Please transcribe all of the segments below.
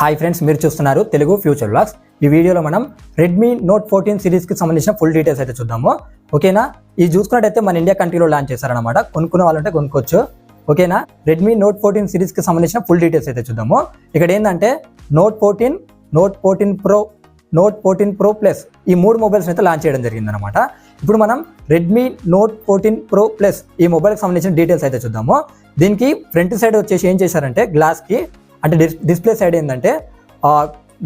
Hi friends, మీరు చూస్తున్నారు Telugu future vlogs. ఈ వీడియోలో మనం రెడ్మీ నోట్ 14 సిరీస్కి సంబంధించిన ఫుల్ డీటెయిల్స్ అయితే చూద్దాము. ఓకేనా, ఇది చూసుకున్నట్టయితే మన ఇండియా కంట్రీలో లాంచ్ చేశారనమాట. కొనుక్కునే వాళ్ళంటే కొనుక్కోవచ్చు. ఓకేనా, రెడ్మీ నోట్ 14 సిరీస్కి సంబంధించిన ఫుల్ డీటెయిల్స్ అయితే చూద్దాము. ఇక్కడ ఏంటంటే note 14, note 14 pro, note 14 pro plus ఈ మూడు మొబైల్స్ అయితే లాంచ్ చేయడం జరిగిందనమాట. ఇప్పుడు మనం రెడ్మీ నోట్ 14 ప్రో ప్లస్ ఈ మొబైల్కి సంబంధించిన డీటెయిల్స్ అయితే చూద్దాము. దీనికి ఫ్రంట్ సైడ్ వచ్చేసి ఏం చేశారంటే గ్లాస్కి అంటే డిస్ప్లే సైడ్ ఏంటంటే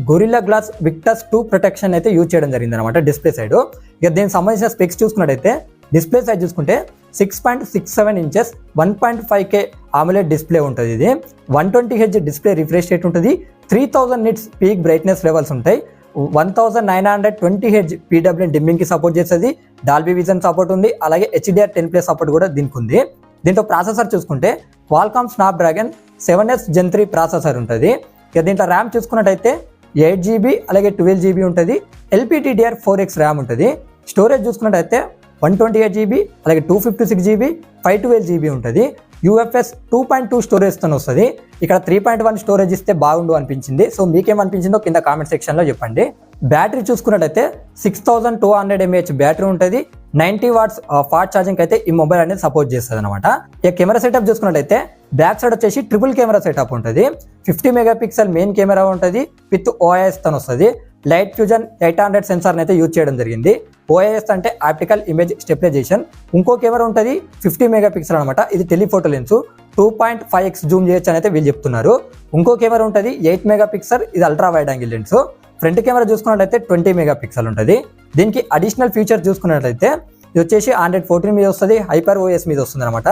గొరిల్లా గ్లాస్ విక్టస్ 2 ప్రొటెక్షన్ అయితే యూజ్ చేయడం జరిగింది అనమాట డిస్ప్లే సైడ్. ఇక దీనికి సంబంధించిన స్పెక్స్ చూసుకున్నట్టయితే డిస్ప్లే సైజ్ చూసుకుంటే 6.67 ఇంచెస్ 1.5K AMOLED డిస్ప్లే ఉంటుంది. ఇది 120Hz డిస్ప్లే రిఫ్రెష్ రేట్ ఉంటుంది. 3000 నిట్స్ పీక్ బ్రైట్నెస్ లెవెల్స్ ఉంటాయి. 1920Hz PWM డిమ్మింగ్కి సపోర్ట్ చేస్తుంది. డాల్బీ విజన్ సపోర్ట్ ఉంది. అలాగే HDR10+ సపోర్ట్ కూడా దీనికి ఉంది. దీంట్లో ప్రాసెసర్ చూసుకుంటే Qualcomm Snapdragon 7S Gen 3 processor ఉంటుంది. ఇక దీంట్లో ర్యామ్ చూసుకున్నట్టయితే 8GB అలాగే 12GB ఉంటుంది. LPDDR4X ర్యామ్ ఉంటుంది. స్టోరేజ్ చూసుకున్నట్టయితే 128GB అలాగే 256GB 512GB ఉంటుంది. UFS 2.2 స్టోరేజ్తో వస్తుంది. ఇక్కడ 3.1 స్టోరేజ్ ఇస్తే బాగుండు అనిపించింది. సో మీకేమనిపించిందో కింద కామెంట్ సెక్షన్లో చెప్పండి. బ్యాటరీ చూసుకున్నట్టయితే 6200 mAh బ్యాటరీ ఉంటుంది. 90 వాట్స్ ఫాస్ట్ ఛార్జింగ్ అయితే ఈ మొబైల్ అనేది సపోర్ట్ చేస్తుంది అనమాట. ఇక కెమెరా సెటప్ చూసుకున్నట్టయితే బ్యాక్ సైడ్ వచ్చేసి ట్రిపుల్ కెమెరా సెటప్ ఉంటుంది. 50 మెగాపిక్సెల్ మెయిన్ కెమెరా ఉంటుంది విత్ OIS తో వస్తుంది. లైట్ ఫ్యూజన్ 800 సెన్సార్ అయితే యూజ్ చేయడం జరిగింది. OIS అంటే ఆప్టికల్ ఇమేజ్ స్టెబిలైజేషన్. ఇంకో కెమెరా ఉంటుంది 50 మెగాపిక్సెల్ అనమాట. ఇది టెలిఫోటో లెన్స్ 2.5x జూమ్ చేయొచ్చు అని అయితే వీళ్ళు చెప్తున్నారు. ఇంకో కెమెరా ఉంటుంది 8 మెగాపిక్సెల్. ఇది ultra wide angle lens. Front camera చూసుకున్నట్లయితే 20 మెగాపిక్సెల్ ఉంటుంది. దీనికి అడిషనల్ ఫీచర్ చూసుకున్నట్లయితే ఇది వచ్చేసి Android 14 మీద వస్తుంది. హైపర్ OS మీద వస్తుంది అనమాట.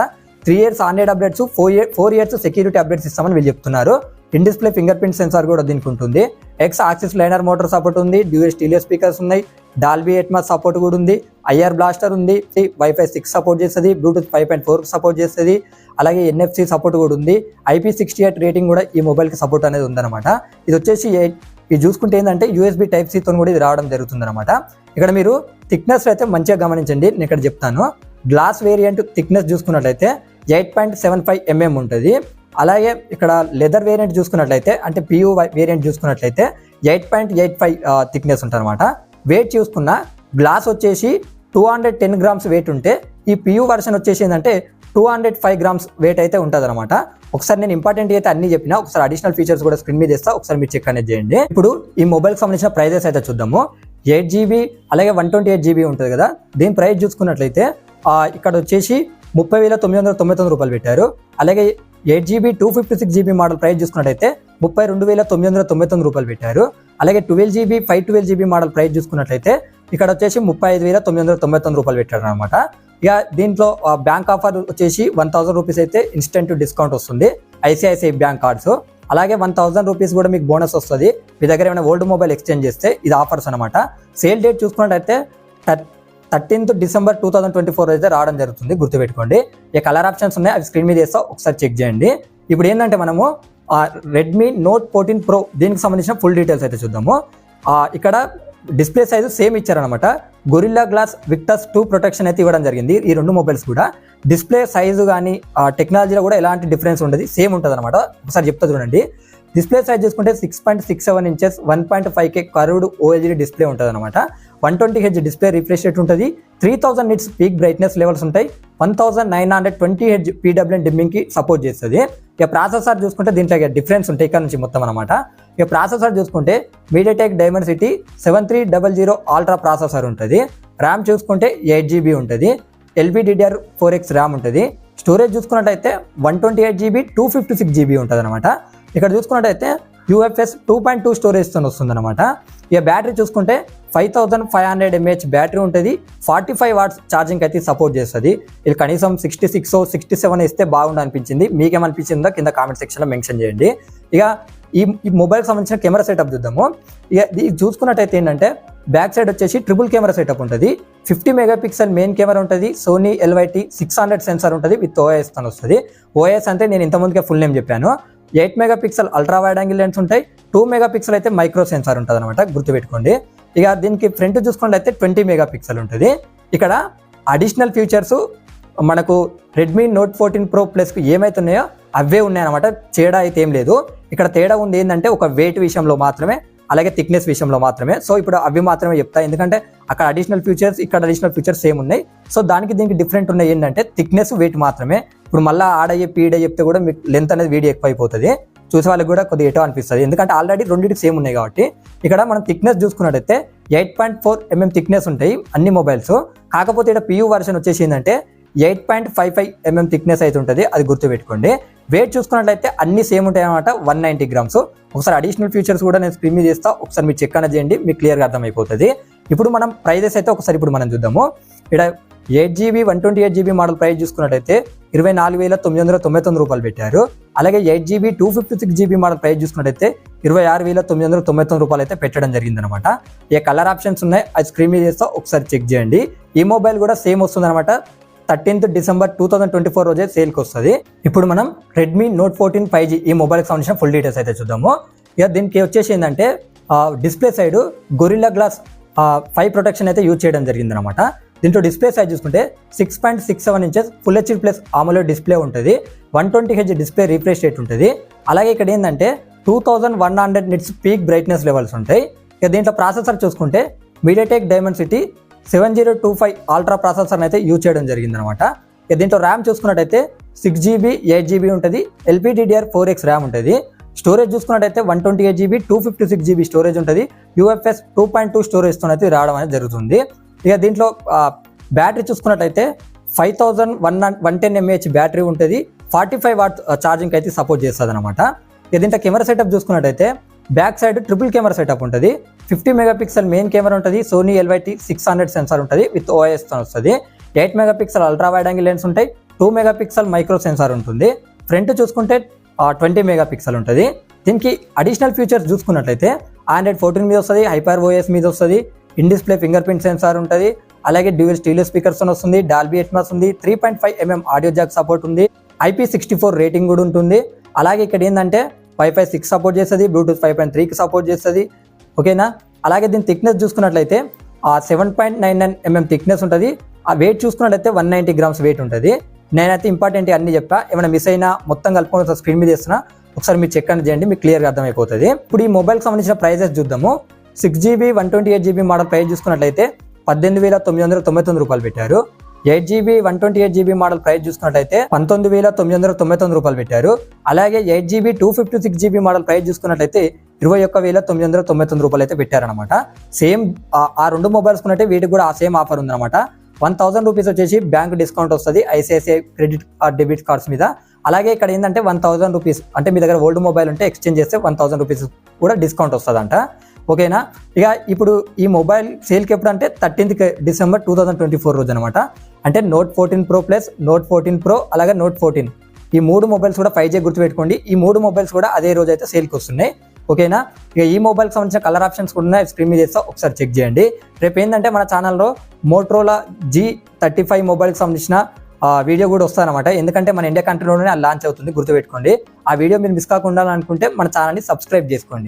3 years Android updates, 4 years security updates ఇస్తామని వీళ్ళు చెప్తున్నారు. In display finger print censor కూడా దీనికి ఉంటుంది. X axis liner motor support ఉంది. డ్యూయల్ స్టీరియో స్పీకర్స్ ఉన్నాయి. డాల్బీ అట్మాస్ సపోర్ట్ కూడా ఉంది. IR బ్లాస్టర్ ఉంది. Wi-Fi 6 సపోర్ట్ చేస్తుంది. బ్లూటూత్ 5.4 సపోర్ట్ చేస్తుంది. అలాగే NFC సపోర్ట్ కూడా ఉంది. IP68 రేటింగ్ కూడా ఈ మొబైల్కి సపోర్ట్ అనేది ఉందన్నమాట. ఇది వచ్చేసి ఇది చూసుకుంటే ఏంటంటే USB Type-C తో కూడా ఇది రావడం జరుగుతుంది అనమాట. ఇక్కడ మీరు థిక్నెస్ అయితే మంచిగా గమనించండి. నేను ఇక్కడ చెప్తాను. గ్లాస్ వేరియంట్ థిక్నెస్ చూసుకున్నట్లయితే 8.75 mm ఉంటుంది. అలాగే ఇక్కడ లెదర్ వేరియంట్ చూసుకున్నట్లయితే అంటే PU వేరియంట్ చూసుకున్నట్లయితే 8.85 థిక్నెస్ ఉంటుంది అనమాట. వెయిట్ చూసుకున్న గ్లాస్ వచ్చేసి 210 grams వెయిట్ ఉంటే ఈ PU వర్షన్ వచ్చేసి ఏంటంటే 205 grams వెయిట్ అయితే ఉంటుంది అనమాట. ఒకసారి నేను ఇంపార్టెంట్ అయితే అన్ని చెప్పినా, ఒకసారి అడిషనల్ ఫీచర్స్ కూడా స్క్రీన్ మీద ఇస్తా, ఒకసారి మీరు చెక్ అనేది చేయండి. ఇప్పుడు ఈ మొబైల్కి సంబంధించిన ప్రైజెస్ అయితే చూద్దాము. 8GB అలాగే 128GB ఉంటుంది కదా. దీని ప్రైస్ చూసుకున్నట్లయితే ఇక్కడ వచ్చేసి 30,999 రూపాయలు పెట్టారు. అలాగే 8GB 256GB మోడల్ ప్రైస్ చూసుకున్నట్లయితే 32,999 రూపాయలు పెట్టారు. అలాగే 12GB 512GB మోడల్ ప్రైస్ చూసుకున్నట్లయితే ఇక్కడ వచ్చేసి 35,999 రూపాయలు పెట్టారు అనమాట. ఇక దీంట్లో బ్యాంక్ ఆఫర్ వచ్చేసి 1000 రూపీస్ అయితే ఇన్స్టెంట్ డిస్కౌంట్ వస్తుంది ICICI బ్యాంక్ కార్డ్స్. అలాగే 1000 రూపీస్ కూడా మీకు బోనస్ వస్తుంది మీ దగ్గర ఏమైనా ఓల్డ్ మొబైల్ ఎక్స్చేంజ్ చేస్తే. ఇది ఆఫర్స్ అనమాట. సేల్ డేట్ చూసుకున్నట్టయితే 13th December 2024 అయితే రావడం జరుగుతుంది, గుర్తుపెట్టుకోండి. ఈ కలర్ ఆప్షన్స్ ఉన్నాయి, అవి స్క్రీన్ మీద వేస్తా, ఒకసారి చెక్ చేయండి. ఇప్పుడు ఏంటంటే మనము రెడ్మీ నోట్ 14 ప్రో దీనికి సంబంధించిన ఫుల్ డీటెయిల్స్ అయితే చూద్దాము. ఇక్కడ డిస్ప్లే సైజు సేమ్ ఇచ్చారనమాట. గొరిల్లా గ్లాస్ విక్టస్ 2 ప్రొటెక్షన్ అయితే ఇవ్వడం జరిగింది. ఈ రెండు మొబైల్స్ కూడా డిస్ప్లే సైజు కానీ టెక్నాలజీలో కూడా ఎలాంటి డిఫరెన్స్ ఉండదు, సేమ్ ఉంటుంది అనమాట. ఒకసారి చెప్తా చూడండి. డిస్ప్లే సైజ్ చూసుకుంటే 6.67 inches 1.5K curved OLED display ఉంటుంది అనమాట. 120Hz డిస్ప్లే రిఫ్రెష్ రేట్ ఉంటుంది. 3000 నిట్స్ పీక్ బ్రైట్నెస్ లెవెల్స్ ఉంటాయి. 1920Hz PWM డిమ్మింగ్కి సపోర్ట్ చేస్తుంది. ఇక ప్రాసెసర్ చూసుకుంటే దీంట్లో డిఫరెన్స్ ఉంటాయి ఇక్కడ నుంచి మొత్తం అనమాట. ఇక ప్రాసెసర్ చూసుకుంటే MediaTek Dimensity 7300 అల్ట్రా ప్రాసెసర్ ఉంటుంది. ర్యామ్ చూసుకుంటే 8GB ఉంటుంది. LPDDR4X ర్యామ్ ఉంటుంది. స్టోరేజ్ చూసుకున్నట్టయితే 128GB 256GB ఉంటుంది అనమాట. ఇక్కడ చూసుకున్నట్టయితే UFS 2.2 స్టోరేజ్తో వస్తుంది అనమాట. ఇక బ్యాటరీ చూసుకుంటే 5500 mAh బ్యాటరీ ఉంటుంది. 45 వాట్స్ ఛార్జింగ్ అయితే సపోర్ట్ చేస్తుంది. ఇది కనీసం 66 67 ఇస్తే బాగుండు అనిపించింది. మీకేమనిపించిందో కింద కామెంట్ సెక్షన్లో మెన్షన్ చేయండి. ఇక ఈ మొబైల్కి సంబంధించిన కెమెరా సెటప్ చూద్దాము. ఇక ఇది చూసుకున్నట్టయితే ఏంటంటే బ్యాక్ సైడ్ వచ్చేసి ట్రిపుల్ కెమెరా సెటప్ ఉంటుంది. 50 మెగాపిక్సెల్ మెయిన్ కెమెరా ఉంటుంది. Sony LYT 600 సెన్సార్ ఉంటుంది విత్ OIS తో వస్తుంది. OIS అంటే నేను ఇంతకుముందుకే ఫుల్ నేమ్ చెప్పాను. 8 megapixel ultra wide angle lens ఉంటాయి. 2 మెగాపిక్సెల్ అయితే మైక్రో సెన్సార్ ఉంటుంది అనమాట, గుర్తుపెట్టుకోండి. ఇక దీనికి ఫ్రంట్ చూసుకున్నట్లయితే 20 మెగాపిక్సెల్ ఉంటుంది. ఇక్కడ అడిషనల్ ఫీచర్స్ మనకు రెడ్మీ నోట్ 14 ప్రో ప్లస్కి ఏమైతున్నాయో అవే ఉన్నాయన్నమాట. తేడా అయితే ఏం లేదు. ఇక్కడ తేడా ఉంది ఏంటంటే ఒక వెయిట్ విషయంలో మాత్రమే, అలాగే థిక్నెస్ విషయంలో మాత్రమే. సో ఇప్పుడు అవి మాత్రమే చెప్తా, ఎందుకంటే అక్కడ అడిషనల్ ఫీచర్స్, ఇక్కడ అడిషనల్ ఫీచర్స్ సేమ్ ఉన్నాయి. సో దానికి దీనికి డిఫరెంట్ ఉన్నాయి ఏంటంటే థిక్నెస్, వెయిట్ మాత్రమే. ఇప్పుడు మళ్ళీ ఆడయ్యే పీడే చెప్తే కూడా మీకు లెంత్ అనేది వీడియో ఎక్కువ అయిపోతుంది, చూసే వాళ్ళకి కూడా కొద్దిగా ఎటో అనిపిస్తుంది, ఎందుకంటే ఆల్రెడీ రెండింటికి సేమ్ ఉన్నాయి కాబట్టి. ఇక్కడ మనం థిక్నెస్ చూసుకున్నట్టయితే 8.4 mm థిక్నెస్ ఉంటాయి అన్ని మొబైల్స్. కాకపోతే ఇక్కడ PU వర్షన్ వచ్చేసి ఏంటంటే 8.55 mm థిక్నెస్ అయితే ఉంటుంది, అది గుర్తుపెట్టుకోండి. వెయిట్ చూసుకున్నట్లయితే అన్ని సేమ్ ఉంటాయి అనమాట, 190 grams. ఒకసారి అడిషనల్ ఫీచర్స్ కూడా నేను స్క్రీన్ మీద చేస్తా, ఒకసారి మీరు చెక్ అనేది చేయండి, మీకు క్లియర్గా అర్థమైపోతుంది. ఇప్పుడు మనం ప్రైజెస్ అయితే ఒకసారి ఇప్పుడు మనం చూద్దాము. ఇక్కడ 8GB 128GB మోడల్ ప్రైస్ చూసుకున్నట్టయితే 24,999 రూపాయలు పెట్టారు. అలాగే 8GB 256GB మోడల్ ప్రైస్ చూసుకున్నట్టయితే 26,999 రూపాయలు అయితే పెట్టడం జరిగిందనమాట. ఏ కలర్ ఆప్షన్స్ ఉన్నాయి అది స్క్రీన్ మీద చేస్తా, ఒకసారి చెక్ చేయండి. ఈ మొబైల్ కూడా సేమ్ వస్తుంది అనమాట, 13th December 2024 రోజే సేల్కి వస్తుంది. ఇప్పుడు మనం Redmi Note 14 5G ఈ మొబైల్కి సంబంధించిన ఫుల్ డీటెయిల్స్ అయితే చూద్దాము. ఇక దీనికి వచ్చేసి ఏంటంటే display side Gorilla Glass 5 protection అయితే యూజ్ చేయడం జరిగిందనమాట. దీంట్లో డిస్ప్లే సైజ్ చూసుకుంటే 6.67 inches full HD plus AMOLED display ఉంటుంది, 120Hz డిస్ప్లే రీఫ్రెష్ రేట్ ఉంటుంది. అలాగే ఇక్కడ ఏంటంటే 2100 nits పీక్ బ్రైట్నెస్ లెవెల్స్ ఉంటాయి. ఇక దీంట్లో ప్రాసెసర్ చూసుకుంటే MediaTek Dimensity 7025 అల్ట్రా ప్రాసెసర్ అయితే యూజ్ చేయడం జరిగిందనమాట. ఇక దీంట్లో ర్యామ్ చూసుకున్నట్టయితే 6GB 8GB ఉంటుంది, LPDDR4X ర్యామ్ ఉంటుంది. స్టోరేజ్ చూసుకున్నట్టయితే 128GB 256GB స్టోరేజ్ ఉంటుంది, UFS 2.2 స్టోరేజ్తో అయితే రావడం అనేది జరుగుతుంది. ఇక దీంట్లో బ్యాటరీ చూసుకున్నట్టయితే 5110 mAh బ్యాటరీ ఉంటుంది, 45 వాట్ ఛార్జింగ్ అయితే సపోర్ట్ చేస్తుంది అనమాట. ఇక దీంట్లో కెమెరా సెటప్ చూసుకున్నట్టయితే back side triple camera setup ఉంటుంది, 50 మెగాపిక్సెల్ మెయిన్ కెమెరా ఉంటుంది, Sony LYT600 సెన్సార్ ఉంటుంది విత్ OIS తో వస్తుంది, 8 megapixel ultra wide angle lens ఉంటాయి, 2 మెగాపిక్సెల్ మైక్రో సెన్సార్ ఉంటుంది. ఫ్రంట్ చూసుకుంటే 20 మెగాపిక్సెల్ ఉంటుంది. దీనికి అడిషనల్ ఫీచర్స్ చూసుకున్నట్లయితే Android 14 మీద వస్తుంది, HyperOS మీద వస్తుంది, in display finger print censor ఉంటుంది, అలాగే డ్యూయల్ స్టీరియో స్పీకర్స్ వస్తుంది, Dolby Atmos ఉంది, 3.5 mm ఆడియో జాక్ సపోర్ట్ ఉంది, IP64 రేటింగ్ కూడా ఉంటుంది. అలాగే ఇక్కడ ఏంటంటే Wi-Fi 6 సపోర్ట్ చేస్తుంది, Bluetooth 5.3కి సపోర్ట్ చేస్తుంది, ఓకేనా. అలాగే దీని థిక్నెస్ చూసుకున్నట్లయితే 7.99 mm థిక్నెస్ ఉంటుంది. ఆ వెయిట్ చూసుకున్నట్లయితే 190 grams వెయిట్ ఉంటుంది. నేనైతే ఇంపార్టెంట్ అన్ని చెప్పా, ఏమైనా మిస్ అయినా మొత్తం కలుపుకొని స్క్రీన్ మీద చేస్తున్నా, ఒకసారి మీరు చెక్ అనేది చేయండి, మీకు క్లియర్గా అర్థమైపోతుంది. ఇప్పుడు ఈ మొబైల్కి సంబంధించిన ప్రైజెస్ చూద్దాము. 6GB 128GB మోడల్ ప్రైస్ చూసుకున్నట్లయితే 18,999 రూపాయలు పెట్టారు. 8GB 128GB మోడల్ ప్రైస్ చూసుకున్నట్లయితే 19,999 రూపాయలు పెట్టారు. అలాగే 8GB 256GB మోడల్ ప్రైస్ చూసుకున్నట్లయితే 21,999 రూపాయలు అయితే పెట్టారనమాట. సేమ్ ఆ రెండు మొబైల్స్ కున్నట్టే వీటికి కూడా ఆ సేమ్ ఆఫర్ ఉందన్నమాట. 1000 రూపీస్ వచ్చేసి బ్యాంక్ డిస్కౌంట్ వస్తుంది ICICI క్రెడిట్ డెబిట్ కార్డ్స్ మీద. అలాగే ఇక్కడ ఏంటంటే 1000 రూపీస్ అంటే మీ దగ్గర ఓల్డ్ మొబైల్ ఉంటే ఎక్స్చేంజ్ చేస్తే 1000 రూపీస్ కూడా డిస్కౌంట్ వస్తుందంట, ఓకేనా. ఇక ఇప్పుడు ఈ మొబైల్ సేల్కి ఎప్పుడు అంటే 13th December 2024 రోజు అనమాట. అంటే Note 14 Pro plus Note 14 Pro అలాగే Note 14 ఈ 3 మొబైల్స్ కూడా 5G గుర్తుపెట్టుకోండి. ఈ 3 మొబైల్స్ కూడా అదే రోజు అయితే సేల్కి వస్తున్నాయి, ఓకేనా. ఇక ఈ మొబైల్కి సంబంధించిన కలర్ ఆప్షన్స్ కూడా ఉన్నాయి, స్క్రీన్ మీద చేస్తా, ఒకసారి చెక్ చేయండి. రేపు ఏంటంటే మన ఛానల్లో Motorola G35 మొబైల్కి సంబంధించిన వీడియో కూడా వస్తాయన్నమాట. ఎందుకంటే మన ఇండియా కంట్రీలోనే లాంచ్ అవుతుంది, గుర్తుపెట్టుకోండి. ఆ వీడియో మీరు మిస్ కాకుండా అనుకుంటే మన ఛానల్ని సబ్స్క్రైబ్ చేసుకోండి.